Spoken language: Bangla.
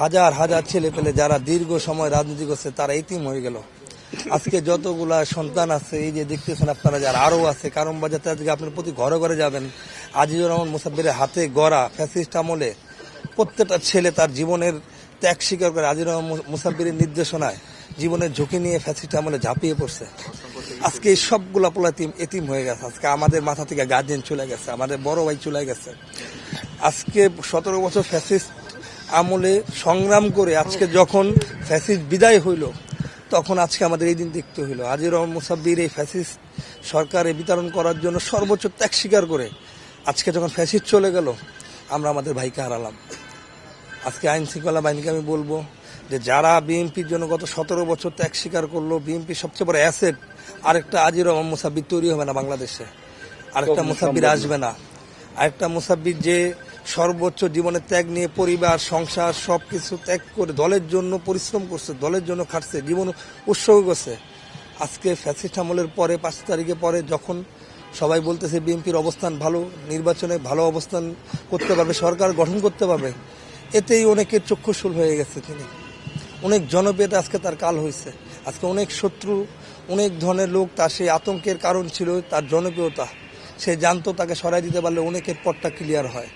হাজার হাজার ছেলে পেলে যারা দীর্ঘ সময় রাজনীতি করছে তারা এতিম হয়ে গেল। আজকে যতগুলা সন্তান আছে, এই যে দেখতেছেন আপনারা, যারা আরও আছে, কারণ বাজার আজকে আপনার প্রতি ঘরে ঘরে যাবেন, আজিজুর রহমান মুসাব্বিরের হাতে গড়া ফ্যাসিস্ট আমলে প্রত্যেকটা ছেলে তার জীবনের ত্যাগ স্বীকার করে আজিজুর রহমান মুসাব্বিরের নির্দেশনায় জীবনের ঝুঁকি নিয়ে ফ্যাসিস্ট আমলে ঝাঁপিয়ে পড়ছে। আজকে এই সবগুলা পোলা এতিম হয়ে গেছে। আজকে আমাদের মাথা থেকে গার্জেন চলে গেছে, আমাদের বড় ভাই চলে গেছে। আজকে 17 বছর ফ্যাসিস্ট আমলে সংগ্রাম করে আজকে যখন ফ্যাসিস্ট বিদায় হইল, তখন আজকে আমাদের এই দিন দেখতে হইল। আজিজুর রহমান মুসাব্বির এই ফ্যাসিস্ট সরকারে বিতরণ করার জন্য সর্বোচ্চ ত্যাগ স্বীকার করে আজকে যখন ফ্যাসিস্ট চলে গেল, আমরা আমাদের ভাইকে হারালাম। আজকে আইন শৃঙ্খলা বাহিনীকে আমি বলবো যে যারা বিএনপির জন্য গত 17 বছর ত্যাগ স্বীকার করলো, বিএনপির সবচেয়ে বড় অ্যাসেট আরেকটা আজিজুর রহমান মুসাব্বির তৈরি হবে না বাংলাদেশে, আরেকটা মুসাব্বির আসবে না। আরেকটা মুসাব্বির যে সর্বোচ্চ জীবনের ত্যাগ নিয়ে পরিবার সংসার সবকিছু ত্যাগ করে দলের জন্য পরিশ্রম করছে, দলের জন্য খাটছে, জীবন উৎসর্গ করছে। আজকে ফ্যাসিস্ট আমলের পরে 5 তারিখে পরে যখন সবাই বলতেছে বিএনপির অবস্থান ভালো, নির্বাচনে ভালো অবস্থান করতে পারবে, সরকার গঠন করতে পারবে, এতেই অনেকের চক্ষুশূল হয়ে গেছে। তিনি অনেক জনপ্রিয়তা আজকে তার কাল হয়েছে। আজকে অনেক শত্রু, অনেক ধরনের লোক, তার সেই আতঙ্কের কারণ ছিল তার জনপ্রিয়তা। সে জানতো তাকে সরাই দিতে পারলে অনেকের পথটা ক্লিয়ার হয়।